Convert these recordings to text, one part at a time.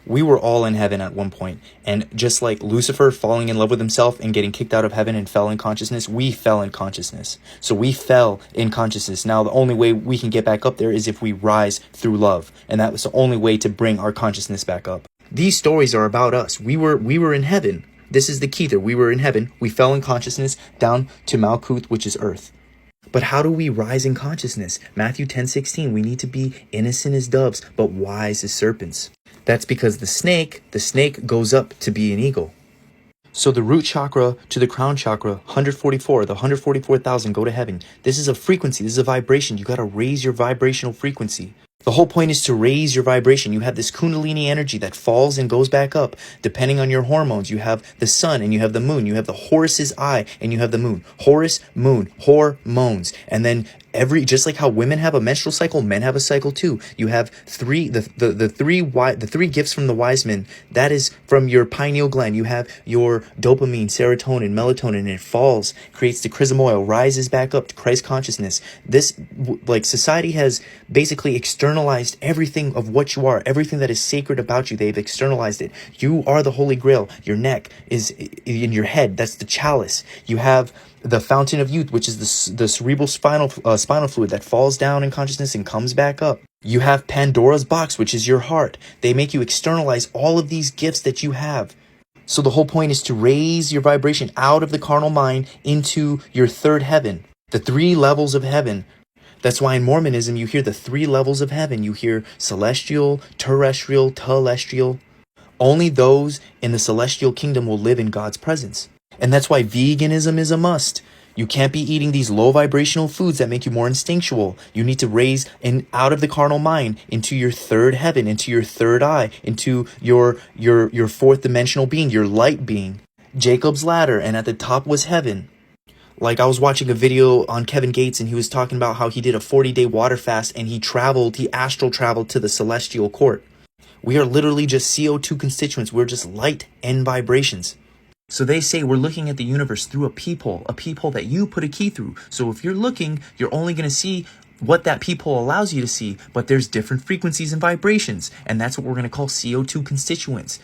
We were all in heaven at one point, and just like Lucifer falling in love with himself and getting kicked out of heaven and fell in consciousness, we fell in consciousness. So we fell in consciousness. Now the only way we can get back up there is if we rise through love, and that was the only way to bring our consciousness back up. These stories are about us. We were in heaven. This is the key there. We were in heaven. We fell in consciousness down to Malkuth, which is earth. But how do we rise in consciousness? Matthew 10:16, we need to be innocent as doves, but wise as serpents. That's because the snake goes up to be an eagle. So the root chakra to the crown chakra, 144, the 144,000 go to heaven. This is a frequency, this is a vibration. You got to raise your vibrational frequency. The whole point is to raise your vibration. You have this kundalini energy that falls and goes back up depending on your hormones. You have the sun and you have the moon. You have the Horus's eye and you have the moon. Horus, moon, hormones. And then just like how women have a menstrual cycle, men have a cycle too. You have the three gifts from the wise men. That is from your pineal gland. You have your dopamine, serotonin, melatonin, and it falls, creates the chrism oil, rises back up to Christ consciousness. This, like, society has basically externalized everything of what you are, everything that is sacred about you. They've externalized it. You are the Holy Grail. Your neck is in your head. That's the chalice. You have the fountain of youth, which is the cerebral spinal fluid that falls down in consciousness and comes back up. You have Pandora's box, which is your heart. They make you externalize all of these gifts that you have. So the whole point is to raise your vibration out of the carnal mind into your third heaven, the 3 levels of heaven. That's why in Mormonism you hear the 3 levels of heaven. You hear celestial, terrestrial, telestial. Only those in the celestial kingdom will live in God's presence. And that's why veganism is a must. You can't be eating these low vibrational foods that make you more instinctual. You need to raise out of the carnal mind into your third heaven, into your third eye, into your fourth dimensional being, your light being. Jacob's ladder, and at the top was heaven. Like, I was watching a video on Kevin Gates and he was talking about how he did a 40-day water fast and he astral traveled to the celestial court. We are literally just CO2 constituents. We're just light and vibrations. So they say we're looking at the universe through a peephole that you put a key through. So if you're looking, you're only going to see what that peephole allows you to see, but there's different frequencies and vibrations, and that's what we're going to call CO2 constituents,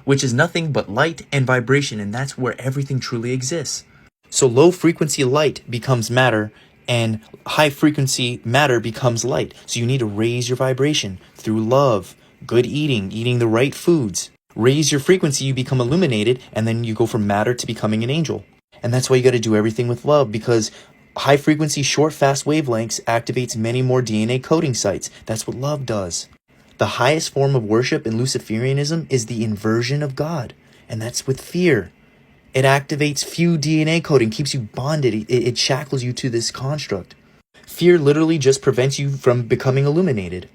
which is nothing but light and vibration, and that's where everything truly exists. So low frequency light becomes matter, and high frequency matter becomes light. So you need to raise your vibration through love, good eating the right foods. Raise your frequency, you become illuminated, and then you go from matter to becoming an angel. And that's why you got to do everything with love, because high frequency, short, fast wavelengths activates many more DNA coding sites. That's what love does. The highest form of worship in Luciferianism is the inversion of God, and that's with fear. It activates few DNA coding, keeps you bonded, it shackles you to this construct. Fear literally just prevents you from becoming illuminated.